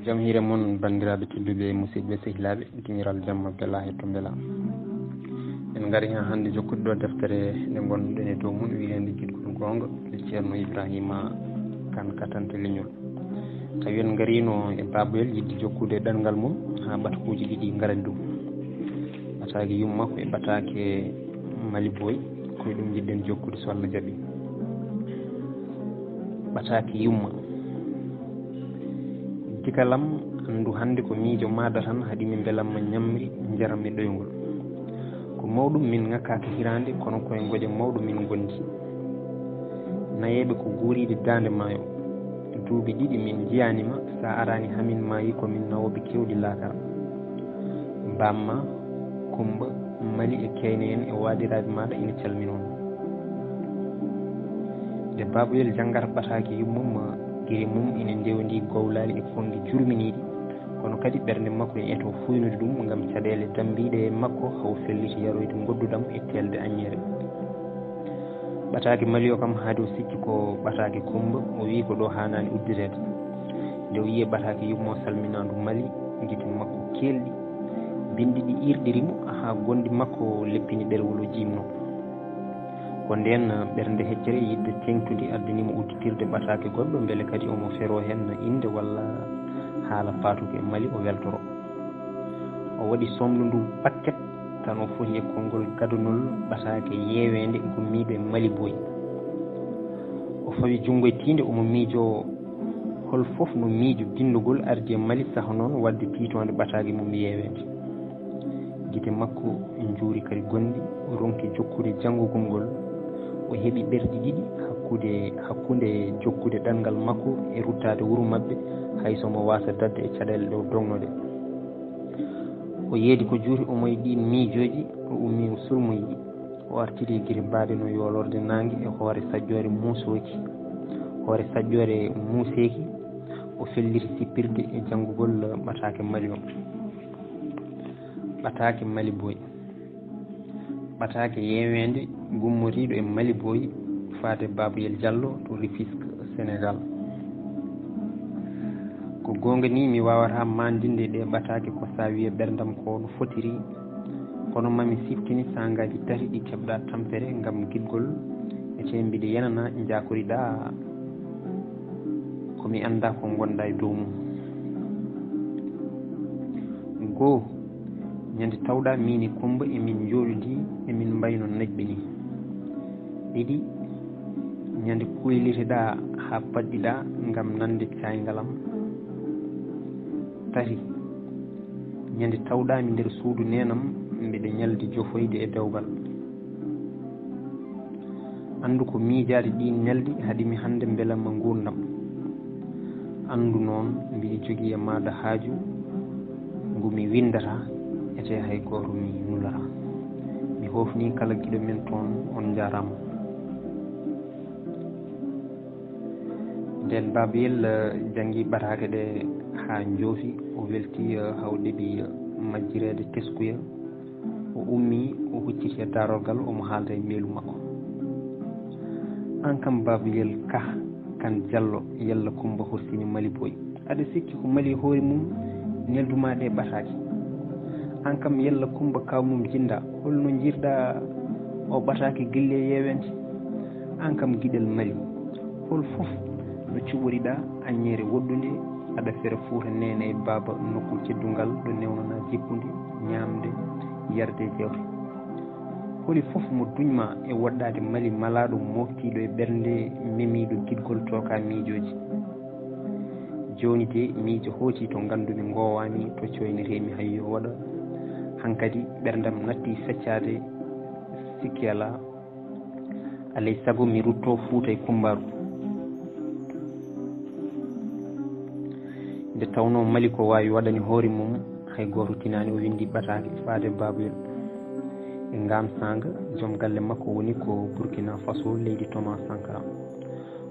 jam hiire moon bandiraɓe tedduɓe musidɓe sehilaɓe tiniral jamma bela hetto beela en gaari hen hannde jokkude ɗo deftere nde gonɗen e dow mum wiyende guiɗgol gonga e ceerno Ibrahima Kane Katante leñol tawi en garino e baboyel yidde jokkude ɗanngal mum ha ɓatakuji ɗiɗi garani ɗum ɓataki yummakko e ɓatake Mali Boy koye ɗum jiɗɗen jokkude so Allah jaaɓi. ɓataki yumma dikalam andu hannde ko miijo maada tan haɗimi beelamma ñamri jaram e ɗoygol ko mawɗum min ŋakkaki hirande kono koye goƴe mawɗo min gondi nayeɓe ko guuriɗe dande maayo duuɓi ɗiɗi min jiyanima sa arani hamin maayi komin nawoɓe kewɗi laakara bamma Kumba Mali e Keyne en e waɗiraɓe maɗa ina calminon nde baboyel janggata ɓataki yummum giri mum ina ndewndi gowlali e fongi jurminiɗi kono kadi ɓernde makko e eto fuynude ɗum gam caɗele dambiɗe e makko haw felliti yaroyde godduɗam e telde añere ɓataki Mali o kam haade o sikki ko ɓataki Kumba o wi ko ɗo hanani udditede nde o yiye ɓataki yummo salminandu Mali guite makko kelɗi bindi ɗi irɗirimo ha gondi makko leppini ɗerwol o jimno ko nden ɓernde heccere yidde tengtude addinimo udditirde ɓatake goɗɗo beele kadi omo fero hen inde walla haala fatuke e Mali o weltoro o waɗi somdu ndu pakket tan o foti e konngol gadunol ɓatake yewende gummiɓe Mali Boy o fawi junggo e tinde omo miijo hol foof no miijo dindugol ardi e Mali saaha noon wadde tiitonde ɓataki mum yewende guite makko juuri kadi gondi o ronki jokkude janggugol ngol o heeɓi ɓerɗi ɗiɗi hakkunde jokkude ɗanngal makko e ruttade wuuro mabɓe haysomo wasa dadde e caɗele ɗe o dongnoɗe o yeedi ko juuri omoye ɗin miijoji o ummi o sulmoyi o artiri guiri mbaɗe no yolorde nangue e hoore sajjore muuseki o felliti sippirde e janggugol ɓatake Mali o ɓatake Mali Boy ɓatake yewende gummoriɗo e Mali Boy faade Baboyel Diallo to Rufisque Sénégal ko gonga ni mi wawata mandinde ɗe ɓatake ko sa wiye ɓerdam ko no fotiri kono mami siftini sangaji tati ɗi keɓɗa tampere gam guiɗgol e te mbiɗa yenana jakoriɗa komi anda ko gonɗa e dow mum goo ñande tawɗa min e Kumba emin jooɗodi emin mbayno najɓe ni ɗiɗi ñande kuyliteɗa ha padɗiɗa gam nande caygalam tati ñande tawɗami nder suudu nenam mbiɗa ñaldi jofoyde e dewgal andu ko miijade ɗin ñaldi haɗimi hande beelamma gurdam andu noon mbiɗa jogui e maɗa haaju ngumi windata ete hay goto mi nulata mi hofni kala guiɗo men toon on jarama nden baboyel janggui ɓatake ɗe ha joofi o welti haw ɗeeɓi majjirede teskuya o ummi o hucciti e darorgal omo haalda e meelu makko an kam baboyel Kane Diallo yalla Kumba horsini Mali Boy aɗa sikki ko Mali hoore mum nelduma ɗe ɓataki an kam yalla Kumba kaw mum jinda holno jirɗa o ɓataki guille yewende an kam guiɗel Mali hol foof no cuɓoriɗa añere woɗɗude aɗa fera Fuuta nene e baba nokku teddungal ɗo newnana jippude ñamde yarde jewte holi foof mo duñma e woɗɗade Mali malaɗo moftiɗo e ɓernde memiɗo guiɗgol toka miijoji joni de miijo hooti to gandumi gowami to coyniremi hayyo waɗa hankkadi ɓerdam natti feccade sikki ala alay saago mi rutto Fuuta e Kumbaru nde tawno Mali ko wawi waɗani hoore mum hay goto tinani o windi ɓatake faade Baboyel e ngam sanga joom galle makko woni ko Burkina Faso leydi Thomas Sankara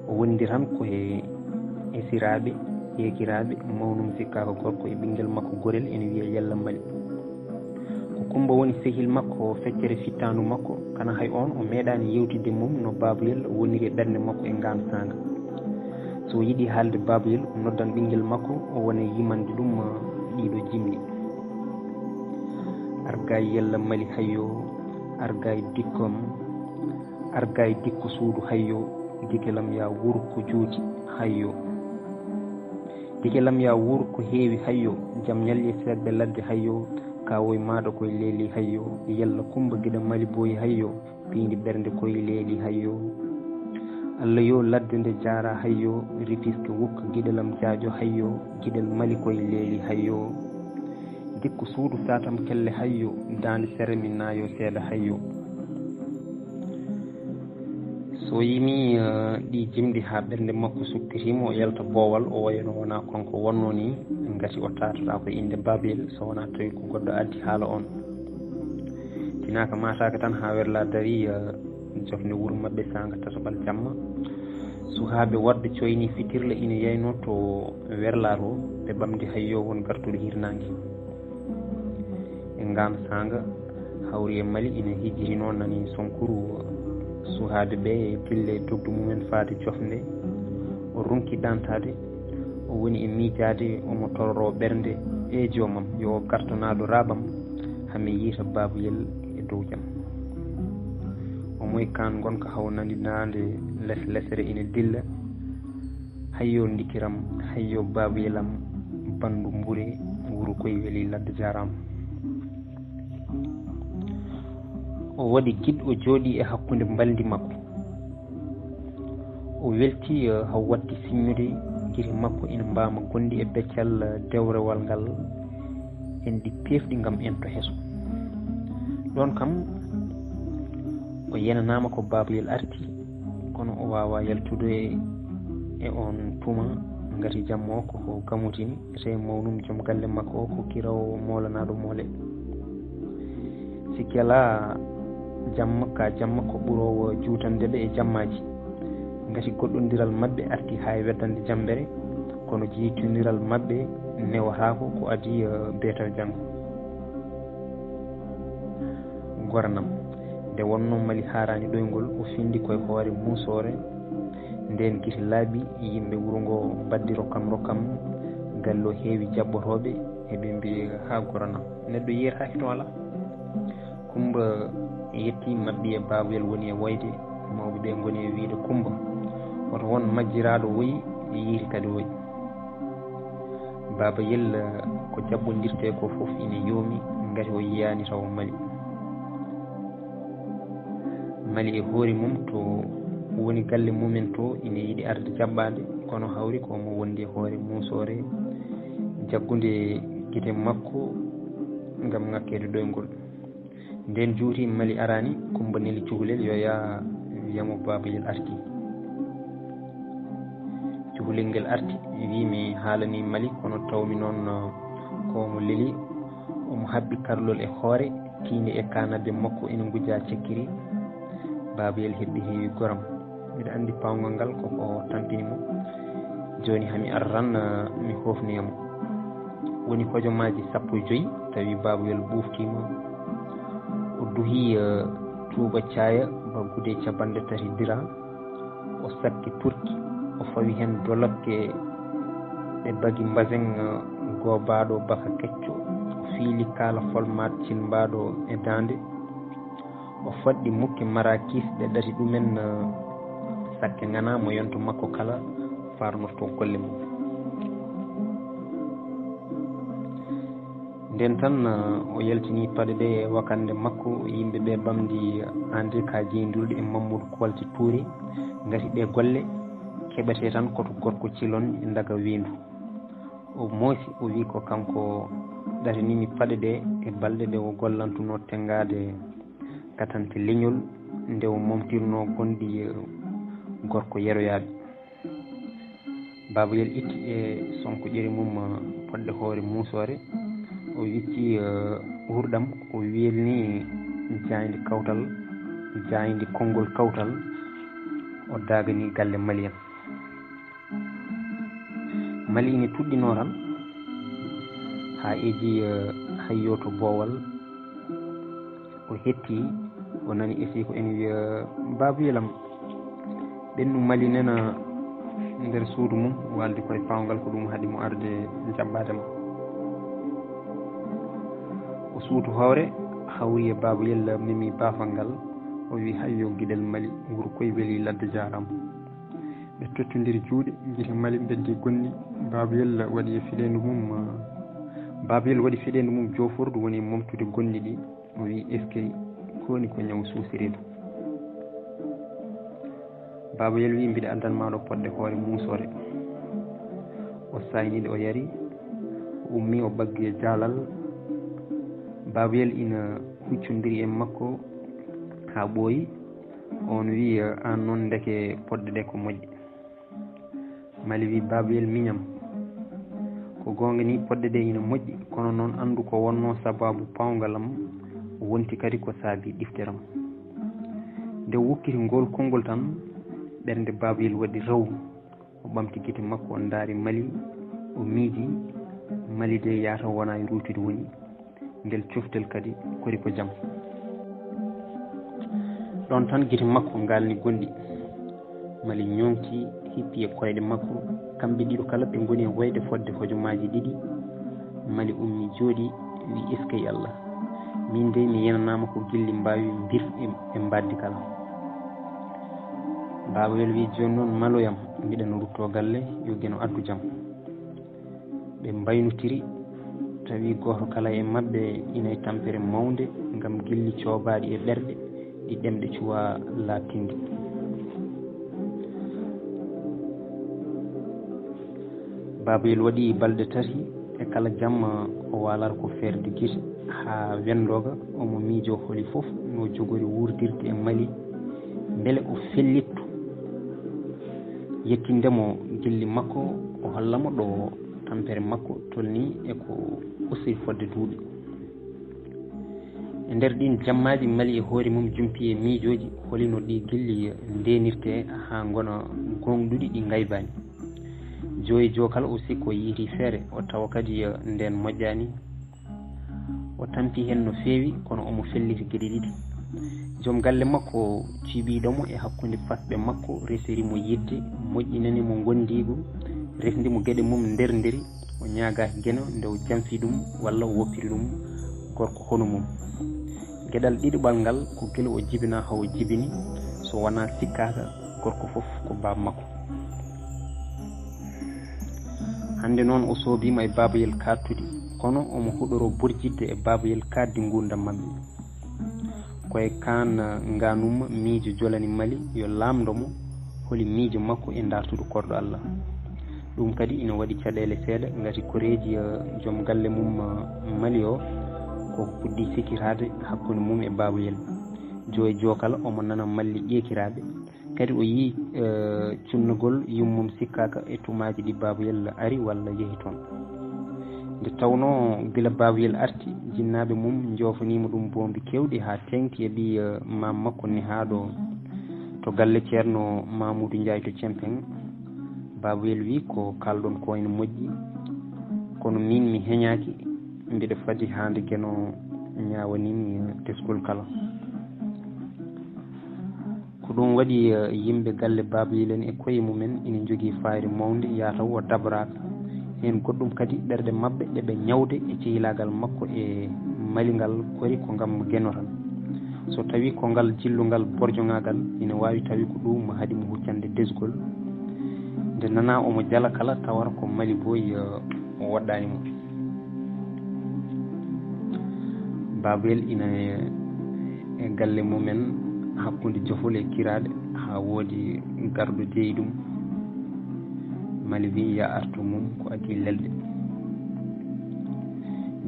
o wondi tan koye esiraɓe yekiraɓe mawnum sikka ko gorko e ɓinguel makko gorel ene wiiye yalla Mali ko Kumba woni sehil makko feccere fittandu makko kana hay on o meeɗani yewtidde mum no Baboyel woniri e ɓernde makko e ngam sanga so yiɗi haalde babayel o noddan ɓinguel makko o wona yimande ɗum ɗiɗo jimɗi. Arga yella mali hayyo, arga dikkom, arga dikko suudu hayyo, dikelam ya wuuro ko juuti hayyo, dikelam ya wuuro ko heewi hayyo, jaam ñalli seeɗɓe ladde hayyo, kawoye maɗa koye leeli hayyo, yella kumba guiɗa mali boyi hayyo, piindi ɓernde koye leeli hayyo. Allah yo ladde nde jaara hayyo, rifiske wukka guiɗalam jaajo hayyo, guiɗal mali koye leeli hayyo, dikko suudu satam kelle hayyo, dande sere mi naayo seeɗa hayyo. So yimi ɗi jimɗi ha ɓernde makko sukkitima o yalta boowal o wayno wona konko wonno ni gati o tatata ko inde babayel so wona tawi ko goɗɗo addi haala on. Tinaka mataka tan ha werla dari jofne wuuro mabɓe sanga tataɓal jamma, suhaɓe wadde coyni fitirle ina yayno to werla to ɓe ɓamdi hayyo won gartuɗo hirnangue e ngan sanga hawri e mali ina hijiri noon nani sonkuru suhaɓe ɓe e dille dogdu mumen faade jofnde o ronki ɗantade o woni e miijade omo tororo ɓernde e joomam yo gartanaɗo raɓam hami yiita babayel e dow jaam. Omoye kan gonka haw nandinade les lesere ina dilla hayyo dikiram hayyo babayelam bandu mbure wuuro koye weeli ladde jarama. O waɗi giɗ o jooɗi e hakkude mbaldi makko, o welti haw watti signude giri makko ina mbama gondi e beccal dewrewal ngal en ɗi pefɗi gam en to heeso. ɗon kam o yenanama ko babayel arti kono o wawa yaltude e on tuma gati jamma o koko gamutini te mawnum joom galle makko o ko kirawo molanaɗo moole. sikki ala jamma ka jamma ko ɓurowo juutandeɓe e jammaji gati goɗɗodiral mabɓe arti ha e weddande jambere kono jeytodiral mabɓe newatako ko adi beetal janggo. Goranam nde wonno mali harani ɗoygol o findi koye hoore musore nden guite laaɓi yimɓe wuuro ngo baddi rokkam gallo heewi jabbotoɓe eɓe mbi ha goranam neɗɗo yiyata hito ala. Kumba yetti mabɓi e babayel woni e woyde mawɓe ɓe goni e wiide Kumba oto won majjiraɗo woyi yiiti kadi woyi. Babayel ko jabbodirte ko foof ina yoomi gati o yiyani taw mali e hoore mum to woni galle mumen to ina yiiɗi arde jaɓɓade kono hawri komo wondi e hoore musore jaggude guite makko gam ngakkede ɗoygol. Nden juuti mali arani Kumba neli cukalel yo yaa wiyamo babayel arti. Cukalel ngel arti wimi haalani mali kono tawmi noon komo leeli omo habbi karlol e hoore tiinde e kanadde makko ina gujja cekkiri. Babayel hebbi heewi goram mbiɗa andi pawgal ngal koko tampinimo joni hami ara tan mi hofniyamo. Woni hojomaji 15 tawi babayel ɓuftima o duhi tuuba caaya baggude capanɗe 3 dira o sakki turki o fawi hen dolokke e bagi mbasen gobaɗo baka kecco o fiili kala folmat cilmbaɗo e dande o faɗɗi mukke marakis ɗe ɗati ɗumen sakke ngana mo yonto makko kala farnorto golle mum. nden tan o yaltini paɗe ɗe e wakande makko yimɓeɓe ɓamdi ande ka jeyndirɗe e Mamadou Kolti Touré gati ɗe golle keɓete tan koto gorko cilon e daga wendu. O moosi o wi ko kanko ɗatanimi paɗe ɗe e balɗe ɗe o gollantuno tengade katante leñol nde o momtirno gonɗi gorko yeroyaɓe. Babayel itti e sonko ƴeri mum poɗɗe hoore musore o wicci hurɗam o welni jayde kawtal jayde konngol kawtal o dagani galle Mali en. Mali ine tuɗɗino tan ha eji hayyo to boowal o hetti o nani esi ko ene wiya babayelam ɓennu Mali nena nder suudu mum waldi koye pawngal ko ɗum haadi mo arde jaɓɓade mo o suutu hoore hawri e baboyel memi baafal ngal o wi hayyo guiɗel Mali wuro koye weeli ladde jarama ɓe tottodiri juuɗe guite Mali beddi gondi baboyel waɗi e fiɗendu mum baboyel waɗi fiɗendu mum joforde woni momtude gondi ɗi o wi eskey koni ko ñaw suusirede baboyel wi mbiɗa addanmaɗo podde hoore muusore o saynide o yari o ummi o baggi e jaalal baboyel ina huccodiri e makko ha ɓooyi on wi an noon ndeke podde ɗe ko moƴƴe Mali wi baboyel miñam ko gonga ni podde ɗe ina moƴƴi kono noon andu ko wonno sababu pawgalam wonti kadi ko saabi ɗifteram nde wukkiti ngol konngol tan ɓernde baboyel waɗi raw o ɓamti guite makko o daari Mali o miiji Mali de yata wona e rutude woni ndel coftel kadi kori ko jaam ɗon tan guite makko ngalni gonɗi Mali ñoŋti hippi e koyɗe makko kamɓe ɗiɗo kala ɓe goni e woyde fodde hojomaji ɗiɗi Mali ummi jooɗi wi eskey Allah min de mi yenanama ko gilli mbawi bir e mbaddi kala baboyel wi joni noon maloyam mbiɗen rutto galle yo gueno addu jaam ɓe mbaynotiri tawi goto kala e mabɓe ina e tampere mawde gam gilli cobaɗi e ɓerɗe ɗi ɗemɗe cuwa laatinde baboyel waɗi balɗe tati e kala jamma o walata ko ferde guite ha wendoga omo miijo holi foof no jogori wurdirde e Mali beele o fellittu yettindemo gilli makko o hollamo ɗo tampere makko tolni eko usiri fodde duuɓi e nder ɗin jammaji Mali e hoore mum jumpi e miijoji holino ɗi gilli ndenirte ha gona gonɗuɗi ɗi gaybani joyi jokala o sikko yiiti feere o tawa kadi nden moƴƴani o tampi hen no feewi kono omo felliti gueɗe ɗiɗi joom galle makko ciiɓiɗomo e hakkude fasɓe makko resirimo yidde moƴƴinani mo gondigu resdimo gueɗe mum nder nderi o ñagaki gueno nde o jamfi ɗum walla o woppiri ɗum gorko hono mum gueɗal ɗiɗoɓal ngal ko guila o jibina hawo jibini so wona sikkaka gorko foof ko baba makko hande noon o soobima e baboyel kattude kono omo huɗoro burjidde e baboyel kaddi gurdam mabɓe koye kan nganuma miijo jolani Mali yo lamdomo holi miijo makko e dartude korɗo Allah ɗum kadi ina waɗi caɗele seeɗa gati koreji joom galle mum Mali o koko puɗɗi sikkitade hakkude mum e baboyel joyi jokala omo nana Mali ƴekiraɓe kadi o yii cunnugol yummum sikkaka e tumaji ɗi baboyel ari walla yeehi toon nde tawno gila baboyel arti jinnaɓe mum jofanima ɗum bombi kewɗi ha tengti e ɓi mam makko ni haɗo to galle ceerno Mamoudou Ndiaye to Cempeng baboyel wi ko kalɗon ko ene moƴƴi kono min mi heñaki mbiɗa faadi hande gueno ñawanimi teskol kala ko ɗum waɗi yimɓe galle baboyel en e koye mumen ina jogui fayre mawde yataw o dabraka hen goɗɗum kadi ɓerɗe mabɓe ɗeɓe ñawde e cehilagal makko e Mali ngal kori ko gam gueno tan so tawi ko ngal jillugal borjoŋagal ina wawi tawi ko ɗum haadimo huccande desgol nde nana omo jala kala tawata ko Mali boyi o woɗɗanimo baboyel ina e galle mumen hakkude jofol e kiraɗe ha woodi garɗo deeyi ɗum Mali wi ya artu mum ko adi lelde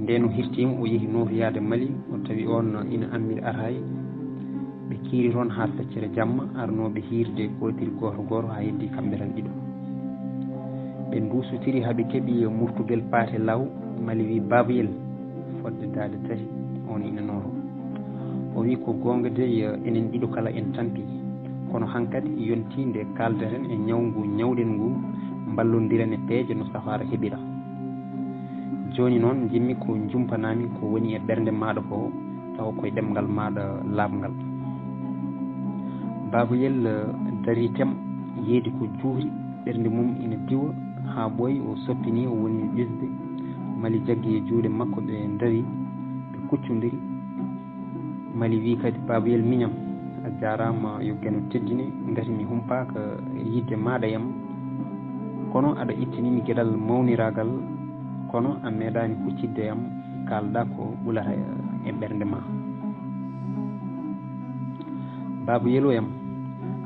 nden o hirtima o yeehi notoyade Mali o tawi on ina ammiri atay ɓe kiiri toon ha feccere jamma arnoɓe hirde kotiri goto goto ha heddi kamɓe tan ɗiɗo ɓe dusotiri haaɓe keeɓi murtugel paate law Mali wi baboyel fodde dade tati on ina noto o wi ko gonga de enen ɗiɗo kala en tampi kono hankkadi yonti nde kaldeten e ñawgu ñawɗen ngu ballodiren e peeje no safara heeɓira joni noon jimmi ko jumpanami ko woni e ɓernde maɗa ko tawa koye ɗemgal maɗa labgal baboyel dari tem yeedi ko juuri ɓernde mum ina diwa ha ɓooyi o soppini o woni ɓesde mali jaggi e juuɗe makko ɓe dawi ɓe kuccodiri mali wi kadi babayel miñam a jarama yo gueno teddine gati mi humpaka yidde maɗa yam kono aɗa ittinimi gueɗal mawniragal kono a meeɗani huccidde yam kalɗa ko ɓulata e ɓernde ma babayel yam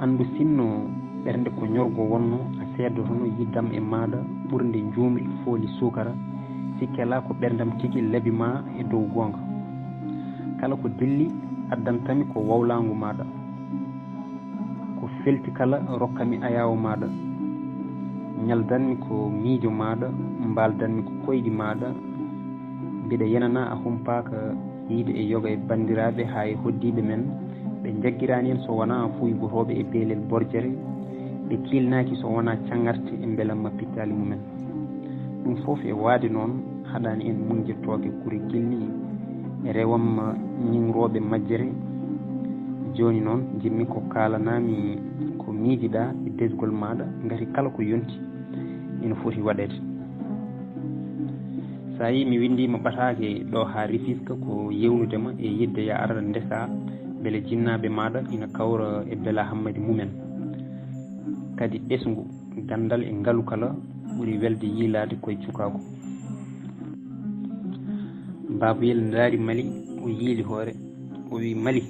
andu sinno ɓernde ko ñorgo wonno a seddotono yiddam e maɗa ɓurde jumri fooli sukara sikkela ko ɓerdam tigui laabi ma e dow gonga kala ko dilli addantami ko wawlagu maɗa ko felti kala rokkami ayawo maɗa ñaldanmi ko miijo maɗa mbaldanmi ko koyɗi maɗa mbiɗa yenana a humpaka yiide e yoga e bandiraɓe ha e hoddiɓe men ɓe jagguirani en so wona fuygotoɓe e beelel borjere ɓe kilnaki so wona cangarte e beelamma pittali mumen ɗum foof e waade noon haɗani en munjettoɓe kuri gilli e rewam ñingroɓe majjere joni noon jimmi ko kalanami ko miijiɗa e desgol maɗa gati kala ko yonti ina foti waɗede sa yi mi windima ɓatake ɗo ha Rufisque ko yewnudema e yidde ya ara ndesa beele jinnaɓe maɗa ina kawra e beela hammadi mumen kadi ɓesgu gandal e ngaalu kala ɓuuri welde yiilade koye cukako babayel daari Mali o yiili hoore o wi Mali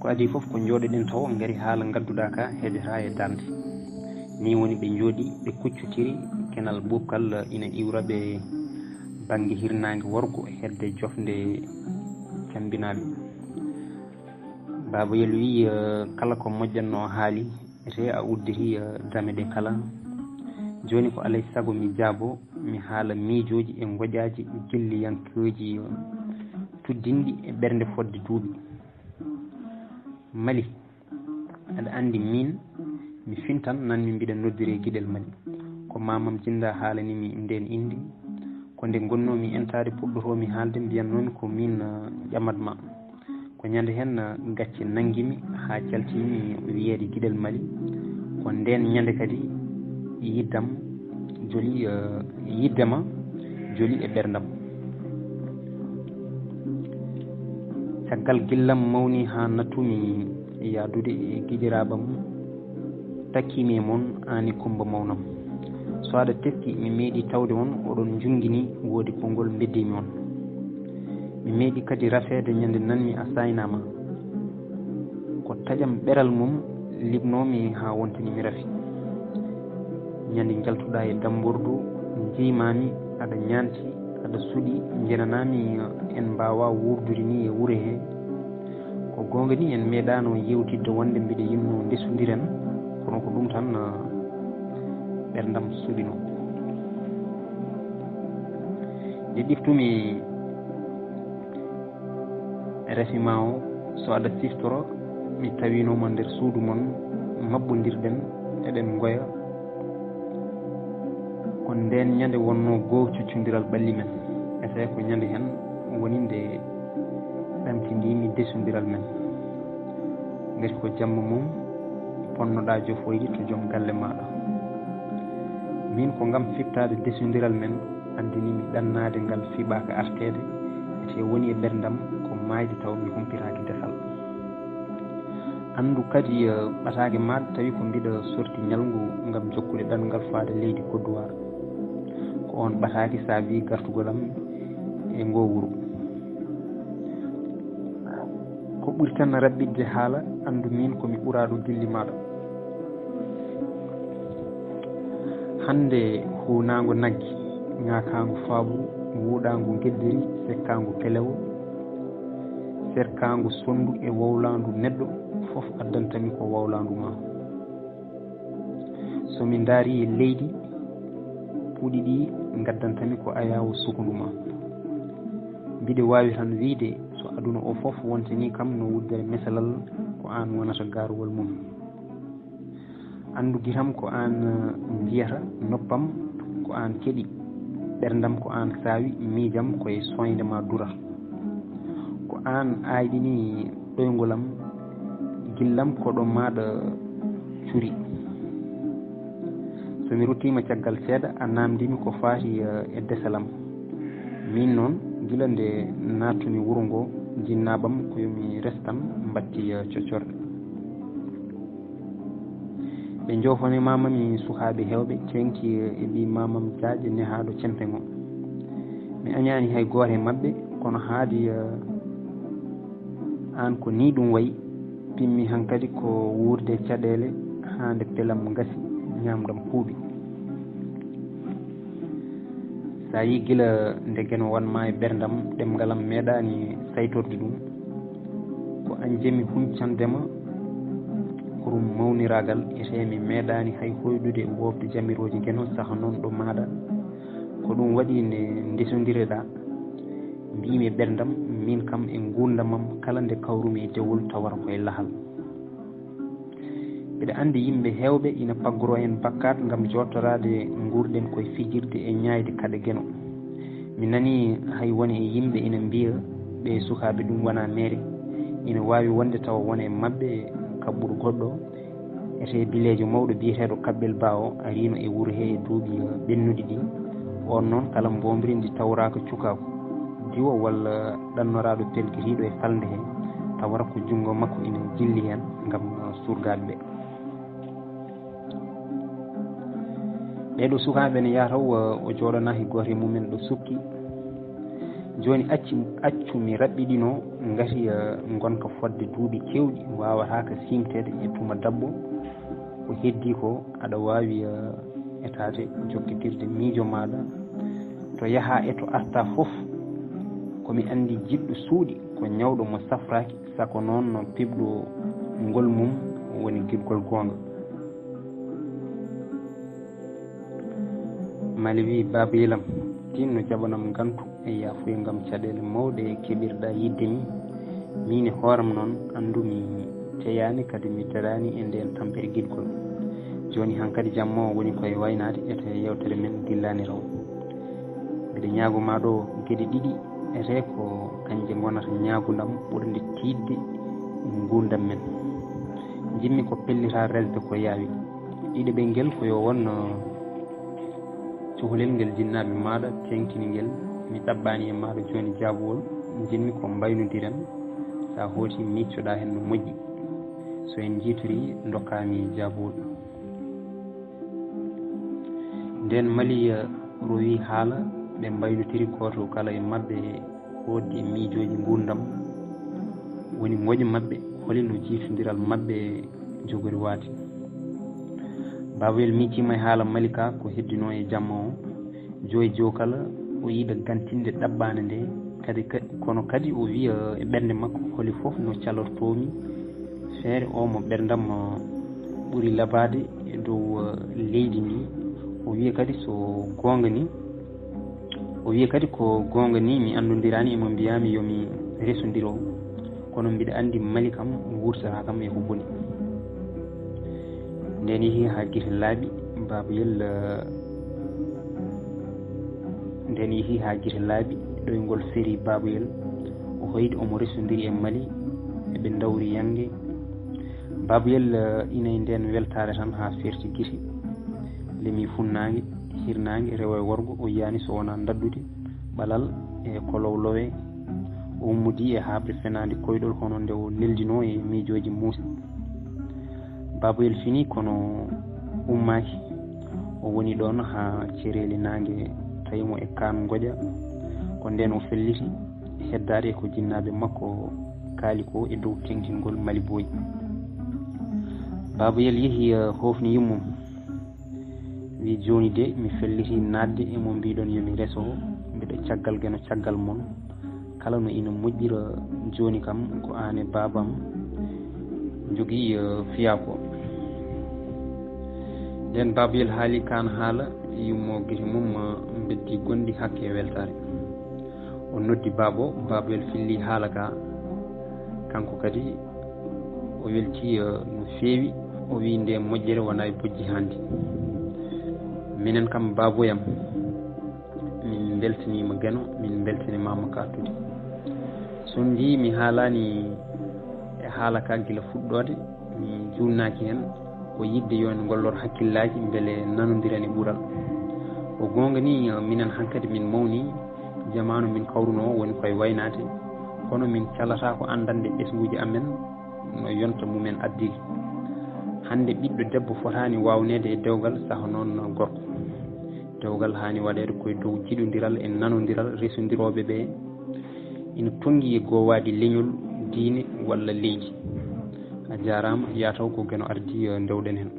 ko adi foof ko jooɗoɗen taw gaari haala gadduɗa ka heedata e darde ni woni ɓe jooɗi ɓe kuccotiri kenal ɓuukal ina iwraɓe banggue hirnage worgo hedde jofde cambinaɓe babayel wi kala ko moƴƴatno haali ete a udditi dame ɗe kala joni ko alay saago mi jaabo mi haala miijoji e goƴaji gilliyankoji tuddinɗi e ɓernde fodde duuɓi Mali aɗa andi min mi fintan nanmi mbiɗa noddiri guiɗel Mali ko mamam jinda haalanimi nden indi ko nde gonnomi entade puɗɗotomi haalde mbiyannomi ko min ƴamatma ko ñande hen gacce nanguimi ha caltimi wiyeede guiɗel Mali ko nden ñande kadi yiddam joli yiddema joli e ɓerdam caggal gillam mawni ha nattumi yaadude e guiƴiraɓam takkimi e moon ani Coumba Mawnam so aɗa teski mi meeɗi tawde on oɗon jungguini woodi konngol beddimi on mi meeɗi kadi rafede ñande nanmi a saynama ko taƴam ɓeral mum libnomi ha wontani mi rafi ñande jaltuɗa e dambordu jimami aɗa ñanti aɗa suuɗi jenanami en mbawa wurdude ni e wuuro he ko gonga ni en meeɗano yewtidde wonde mbiɗa yinno ndesodiren kono ko ɗum tan ɓerdam suuɗino nde ɗiftumi refima o so aɗa siftoro mi tawinomo nder suudu mon mabbodirɗen eɗen goya ko nden ñande wonno goo cuccodiral ɓalli men ete ko ñande hen woni nde ɗamtindimi desodiral men gati ko jamma mum ponnoɗa jofoyde to joom galle maɗa min ko gam fiftade desodiral men andinimi ɗannade ngal fiɓaka artede ete woni e ɓerdam ko mayde taw mi humpitaki desal andu kadi ɓatake maɗa tawi ko mbiɗa sorti ñalngu gam jokkude ɗanngal faade leydi Côte d'Ivoire ko on ɓataki saabi gartugolam e ngo wuuro ko ɓuri tan rabbidde haala andu min komi ɓuraɗo gilli maɗa hande hunago naggi ñakago faabu wuuɗago guedderi sekkago kelew serkago sondu e wowlandu neɗɗo foof addantami ko wowlandu ma somi daari e leydi puuɗi ɗi gaddantami ko ayawo sukundu ma mbiɗe wawi tan wiide so aduna o foof wontani kam no wuddere mesalal ko an wonata garuwol mum andu guitam ko an mbiyata noppam ko an keeɗi ɓerdam ko an saawi miijam koye soyde ma durata ko an ayɗini ɗoygolam gillam koɗo maɗa cuuri somi ruttima caggal seeɗa a namdimi ko faati e desalam min noon gila nde nattumi wuro ngo jinnabam ko yomi restam mbatti coccorɗe ɓe jofoni mamami sukaɓe hewɓe tenki e mbi mamam jaaƴe nehaɗo cempe ngo mi añani hay goto e mabɓe kono haadi an ko ni ɗum wayi pimmi hankkadi ko wurde caɗele hande belam gasi ñamdam huuɓi sa yi gila ndegen wonma e berdam ɗemgalam meeɗani saytorde ɗum ko an jemi huncandema pour mawniragal ete mi meeɗani hay hoyɗude wofde jamiroji gueno saaha noon ɗo maɗa ko ɗum waɗi nde ndesodireɗa mbimi berdam min kam e gurdamam kala nde kawrumi e dewol tawata koye lahal mbiɗa andi yimɓe hewɓe ina paggoro hen bakkat gam jottorade gurɗen koye fijirde e ñayde kaaɗe gueno mi nani hay woni e yimɓe ina mbiya ɓe sukaɓe ɗum wona mere ina wawi wonde tawa wona e mabɓe kaɓɓuɗo goɗɗo ete bilejo mawɗo biyeteɗo kabbel ba o arino e wuuro he e duuɓi ɓennuɗi ɗi on noon kala mbomri ndi tawraka cukako diwo walla ɗannoraɗo pelkitiɗo e falde he tawata ko junggo makko ina jilli hen gam surgaɓe ɓe ɓeɗo sukaɓe ne yaha taw o joɗana e goto e mumen ɗo sukki joni accumi raɓɓiɗino gati gonka fodde duuɓi kewɗi wawataka simtede e tuma dabbo ko heddi ko aɗa wawi etade jokkitirde miijo maɗa to yaaha e to asta foof komi andi jiɗɗo suuɗi ko ñawɗo mo safraki sako noon piɓɗo ngol mum woni guiɗgol gonga mali wi baba yilam tinno jaɓanam gantu e yafuye gam caɗele mawɗe keɓirɗa yiddemi min e hooram noon andumi teyani kadi mi darani e nden tampere guiɗgol joni hankkadi jamma o woni koye waynade ete yewtere men dillani raw mbiɗa ñaguma ɗo gueɗe ɗiɗi ete ko kanje gonata ñagudam ɓurde tidde gurdam men jimmi ko pellita resde ko yaawi ɗiɗi ɓe ngel ko yo won cukalel ngel jinnaɓe maɗa tengtini ngel mi ɗaɓɓani e maɗa joni jabuwol jinmi ko mbaynodiren sa hooti miccoɗa hen no moƴƴi so en jiitori dokkami jabuwol nden mali rowi haala ɓe mbaynotiri goto kala e mabɓe hoddi e miijoji gurdam woni moƴo mabɓe holino jiitodiral mabɓe jogori waade babayel miccima e haala malika ko heddino e jamma o joyi jokala o yiiɗa gantinde ɗaɓɓande nde kadi kono kadi o wiya e ɓernde makko holi foof no calortomi feere o mo ɓerdam ɓuuri labade e dow leydi ndi o wiya kadi so gonga ni o wiya kadi ko gonga ni mi andodirani emo mbiyami yomi resodiro kono mbiɗa andi mali kam wurtata kam e hubboni nden yeehi ha guite laaɓi babayel nden yeehi ha guite laaɓi ɗoygol féri babayel o hoyde omo resodiri e mali eɓe dawri yangue babayel ina e nden weltare tan ha ferti guite leemi funnague hirnague rewo e worgo o yiyani so wona daddude ɓalal e kolow lowe o ummodi e haɓre fenade koyɗol hono nde o neldino e miijoji muusi babayel fini kono ummaki o woni ɗon ha cereli nangue tawimo e kan goƴa ko nden o felliti heddade e ko jinnaɓe makko kaali ko e dow tengtingol mali boyi babayel yeehi hofni yummum wi joni de mi felliti nadde emo mbiɗon yomi reso mbiɗa caggal gueno caggal moon kala no ina moƴƴira joni kam ko an e babam jogui fiyako nden babayel haali kan haala yummo guite mum beddi gondi hakke e weltare o noddi babayel filli haala ka kanko kadi o welti no feewi o wi nde moƴƴere wona e bojji hande minen kam baboyam min beltanima gueno min beltanimama kattude son ndi mi haalani e haala ka gila fuɗɗode mi jurnaki hen ko yidde yo en gollor hakkillaji beele nanodirani ɓuural ko gonga ni minen hankkadi min mawni jamanu min kawruno woni koye waynade kono min calata ko andande ɓesguji amen no yonta mumen addiri hande ɓiɗɗo debbo fotani wawnede e dewgal saaha noon gorko dewgal hani waɗede koye dow jiɗodiral e nanodiral resodiroɓe ɓe ina tongi e gowadi leñol diine walla leydi a jarama yataw ko gueno ardi dewɗen hen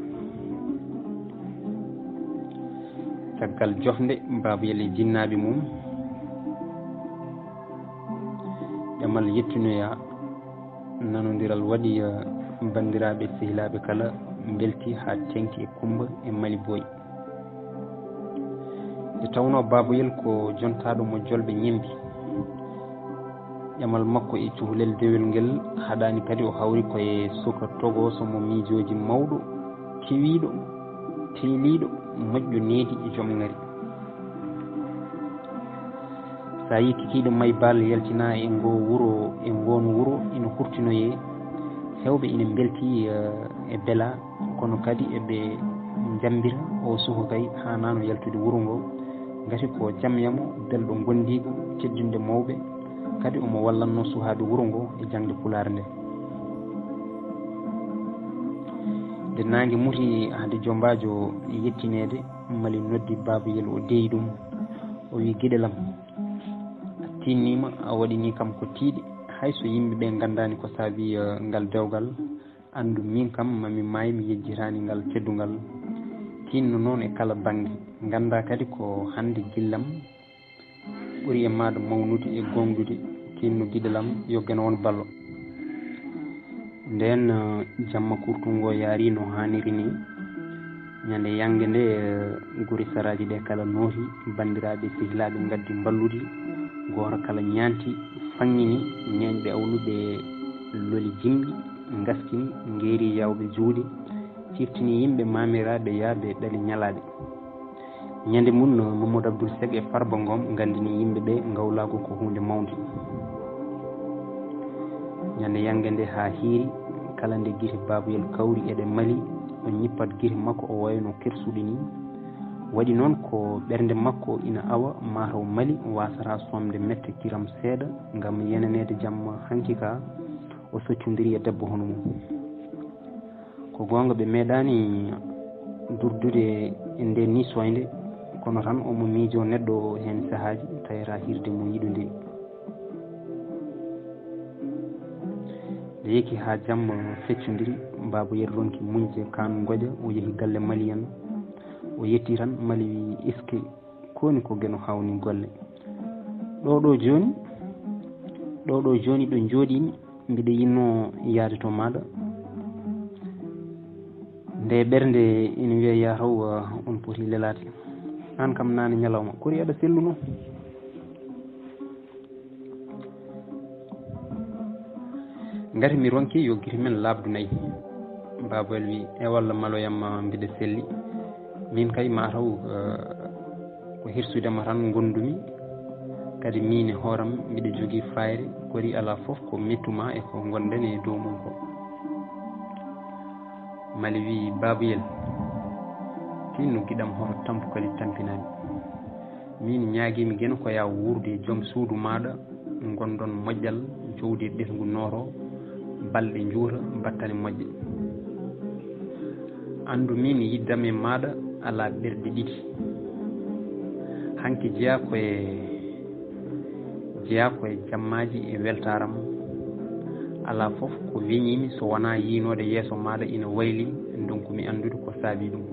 caggal jofde Baba Yel e jinnaɓe mum ɗemal yettinoya nanodiral waɗi bandiraɓe sehilaɓe kala belti ha tengti e Kumba e Mali Boye nde tawno Baba Yel ko jontaɗo mo jolɓe ñembi ƴamal makko e cuhlel dewel ngel haɗani kadi o hawri koye suka togo somo miijoji mawɗo kewiɗo teeliɗo moƴƴo needi e joom ngari sa yi kikiɗe Maybal yaltina e ngo wuro e ngon wuro ina hurtinoye hewɓe ina belti e beela kono kadi eɓe jambira o suka kay hanano yaltude wuro ngo gati ko jamyamo belɗo gondigo teddunde mawɓe kadi omo wallanno suhade wuro ngo e jangde pulare nde nde nangue muti hade jombajo yettinede mali noddi Baba Yel o deeyi ɗum o wi gueɗelam a tinnima a waɗini kam ko tiiɗe hayso yimɓeɓe gandani ko saabi ngal dewgal andu min kam mami maayi mi yejjitani ngal teddugal tinno noon e kala banggue ganda kadi ko hande gillam ɓuuri e maɗa mawnude e gonɗude tinno guiɗelam yo gueno won ballo nden jamma kurtungo yaari no hanniri ni ñande yangue nde guuri saraji ɗe kala nooti bandiraɓe sehilaɓe gaddi ballude goto kala ñanti fanñini ñeñɓe awluɓe loli jimɗi gaskini ngeeri yawɓe juuɗe ciftini yimɓe mamiraɓe yaaɓe ɗali ñalaɗe ñande mum Mamadou Abdoul Seck e Farba Ngom gandini yimɓeɓe ngawlago ko hunde mawde ñande yangue nde ha hiiri kala nde guite Baba Yel kawri eɗe mali o ñippat guite makko o wayno kersuɗe ni waɗi noon ko ɓernde makko ina awa mataw mali wasata somde mette kiram seeɗa gam yenanede jamma hanki ka o soccodiri e debbo hono mum ko gonga ɓe meeɗani durdude e nde ni soyde kono tan omo miijo neɗɗo hen saahaji tawata hirde mo yiɗo nde nde yeki ha jamma feccodiri Baba Yel ronki muñde kan goƴa o yeehi galle Mali en o yetti tan Mali wi est ce que koni ko gueno hawni golle ɗo joni ɗo jooɗimi mbiɗa yinno yaade to maɗa nde ɓernde ina wiya yataw on poti lelade an kam nane ñalawma kori aɗa selluno ngati mi ronki yo guite men labdu nayyi Baba Yel wi e walla maloyam mbiɗa selli min kay mataw ko hirsudema tan gondumi kadi min e hooram mbiɗa jogui fayre kori ala foof ko mettuma e ko gonɗen e dow mum ko Mali wi Baba Yel tinno guiɗam hoto tampu kadi tampinani min ñaaguimi gueno ko ya wurde joom suudu maɗa gondon moƴƴal jowdi ɓesgu nooro balɗe juuta battane moƴƴe andu min yiddam e maɗa ala ɓerɗe ɗiɗi hanki jeeya koye jammaji e weltaram ala foof ko weñimi so wona yinode yeeso maɗa ina wayli donc mi andude ko saabi ɗum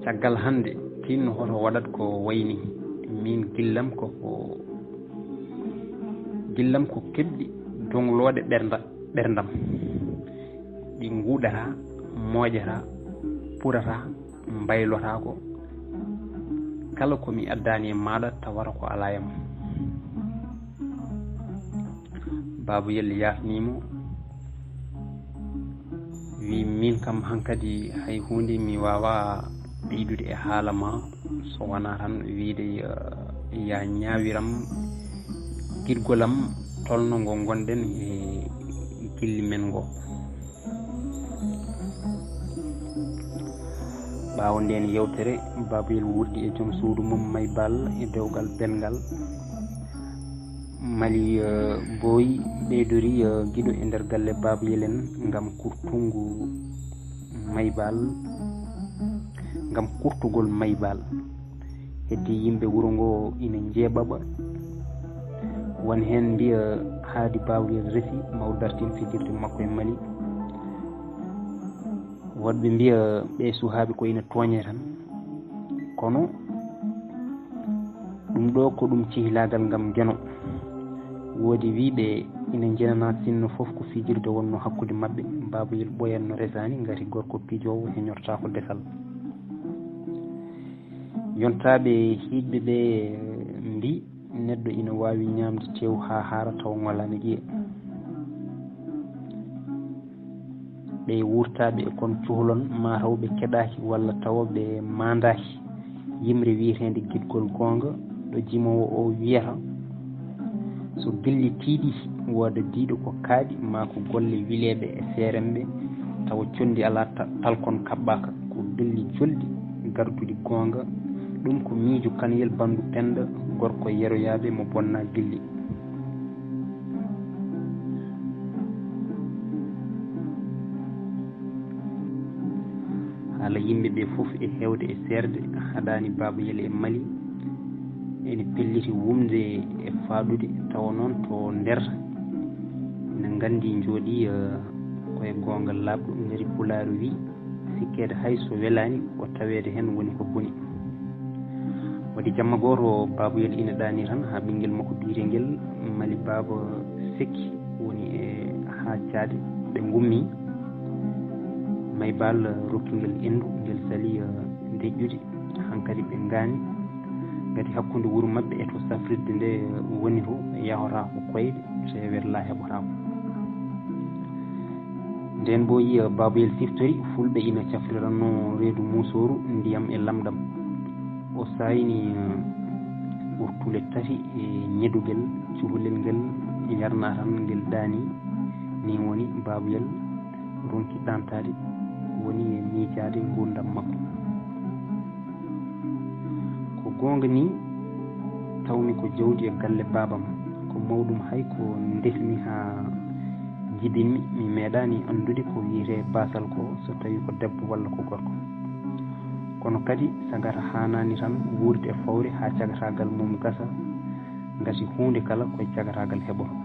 caggal hande tinno hoto waɗat ko wayni min gillam ko keɓɗi donglode ɓerdam ɗi guuɗata moƴata purata mbaylotako kala komi addani e maɗa tawata ko alayam Baba Yel yafnimo wi min kam hankadi hay hunde mi wawa ɓeydude e haala ma so wona tan wiide ya ñawiram guirgolam tolno ngo gonɗen e gilli men ngo ɓaawo nden yewtere Baboyel wurdi e joom suudu mum Maybal e dewgal belngal Mali booyi ɓeydori giɗo e nder galle Baboyel en ngam kurtugol Maybal heddi yimɓe wuro ngo ina jeeɓaɓa won heen mbiya haadi Baboyel resi maw dartin fijirde makko e Mali woɗɓe mbiya ɓe suhaaɓe ko ina tooñe tan kono ɗum ɗo ko ɗum cihlaagal ngam jeno woodi wiiɓe ina jenana sinno fof ko fijirde wonno hakkude maɓɓe Baboyel ɓoyanno resani ngati gorko pijowo heñorta ko desal yontaɓe hiiɗɓe ɓe mbi neɗɗo ina wawi ñamde tew ha haara taw ngolani ƴiye ɓe wurtaɓe e kon cuhlon mataw ɓe keɗaki walla tawa ɓe mandaki yimre wiitede guiɗgol gonga ɗo jimowo o wiyata so gilli tiiɗi wooda diiɗo ko kaaɗi ma ko golle wileɓe e seeremɓe tawa condi ala talkon kaɓɓaka ko gilli jolɗi garduɗi gonga ɗum ko miijo kaniyel bandu penda gorko yeroyaɓe mo bonna gilli haala yimɓeɓe fof e hewde e serde haɗani Baboyel e Mali ene pelliti wumde e faaɗude tawa noon to nder ene gandi jooɗi koye gongal labɗo ngari pulaaru wi sikkede hay so welani o tawede hen woni ko boni waɗi jamma goto Baboyel ina ɗani tan ha ɓinguel makko biirengel Mali Baba Sekki woni e ha caade ɓe gummi Maybal rokkingel endu ngel sali deƴƴude hankkadi ɓe gaani gati hakkude wuuro mabɓe e to safrirde nde woni to yahota ko koyɗe so werla heɓotako nden bo yiya Baboyel siftori fulɓe ina cafriranno reedu musoru ndiyam e lamɗam o sayni ɓurtule tati e ñedugel cuhlel ngel yarna tan ngel ɗaani ni woni Baboyel ronki ɗantade woni e miijade gurdam makko ko gonga ni tawmi ko jawdi e galle babam ko mawɗum hay ko ndefmi ha jibinmi mi meeɗani andude ko wiyete basal ko so tawi ko debbo walla ko gorko kono kadi sagata hanani tan wurde e fawre ha cagatagal mum gasa gasi hunde kala koye cagatagal heɓoto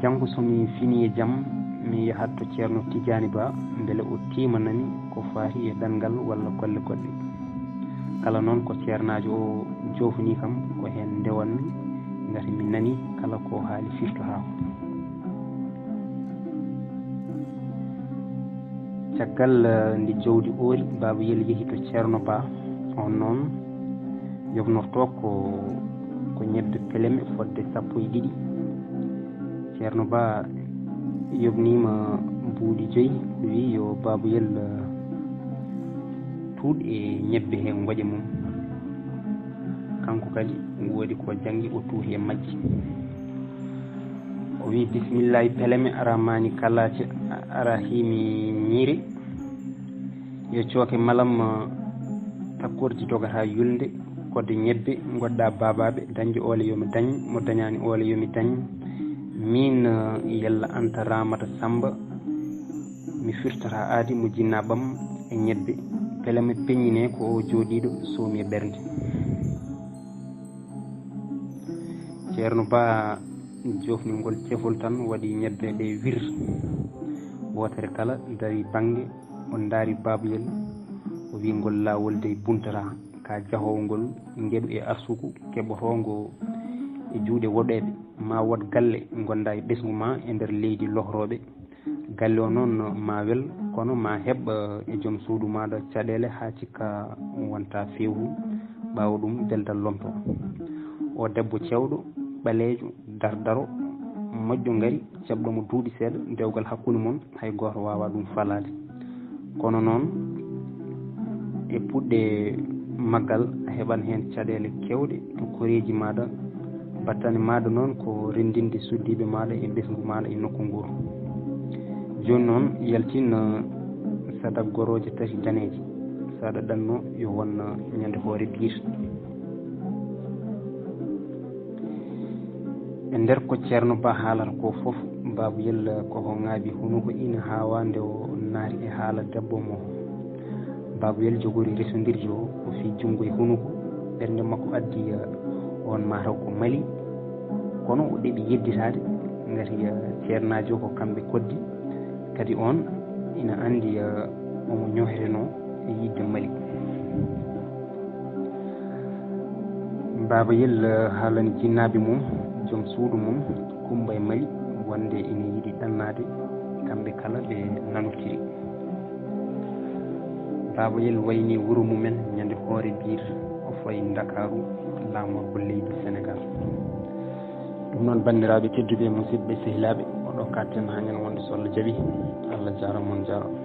janggo somi fini e jaam mi yahat to ceerno Tidiani Ba beele o timanami ko fati e ɗanngal walla golle goɗɗe kala noon ko ceernajo o jofani kam ko hen ndewanmi gati mi nani kala ko haali firtotako caggal ndi jawdi oori Baboyel yeehi to ceerno Ba on noon yognorto ko ñebbe peleme fodde 12 ceerno Ba yobnima mbuuɗi 5 wi yo Baboyel tuuɗ e ñebbe he goƴe mum kanko kadi woodi ko jangi o tuuhi e majji o wi bisimillahi peleme aramani kalace arahimi ñiiri yo cooke malam takkorji dogata yulde kodde ñebbe goɗɗa babaɓe dañde oole yomi dañ mo dañani oole yomi dañ min yalla anta ramata Samba mi firtata aadi mo jinnaɓam e ñebbe peleme peññine ko o jooɗiɗo soomi e ɓernde ceerno Ba jofningol cefol tan waɗi ñebbe ɗe wir wotere kala dari banggue o daari Baboyel o wi ngol lawol de buntata ka jahowgol gueɗu e arsugu keɓotongo e juuɗe woɗeɓe ma wot galle gonda e ɓesgu ma e nder leydi lohroɓe galle o noon ma wel kono ma heeb e joom suudu maɗa caɗele ha cikka wonta fewru ɓawa ɗum beldal lomto o debbo cewɗo ɓalejo dardaro moƴƴo gaari jaɓɗomo duuɗi seeɗa dewgal hakkude moon hay goto wawa ɗum falade kono noon e puɗɗe maggal a heɓan hen caɗele kewɗe to koreji maɗa battane maɗa noon ko rendinde suddiɓe maɗa e ɓesgu maɗa e nokku nguru joni noon yaltin sadak goroje tati daneji saɗa ɗanno yo won ñande hoore biir. e nder ko ceerno ba haalata ko fof Babouyel koko ŋaabi hunuko ina haawa nde o naari e haala debbo mo Babouyel jogori resondirji o fi junngo e hunuko ɓernde makko addi on mataw ko Mali kono o ɗeɓi yedditade ngati ceernaji o ko kamɓe koddi kadi on ina andi omo ñoheteno e yidde Mali. Babouyel haalani jinnaɓe mum joom suudu mum Coumba e Mali wonde ina yiiɗi ɗannade kamɓe kala ɓe nanotiri. Babouyel wayni wuuro mumen ñande hoore biir o fayi Dakaru laamorgo leydi Sénégal. ɗum noon bandiraɓe tedduɓe musidɓe sehilaɓe oɗo katten ha ñande wonde so Allah jaaɓi Allah jarama on jarama.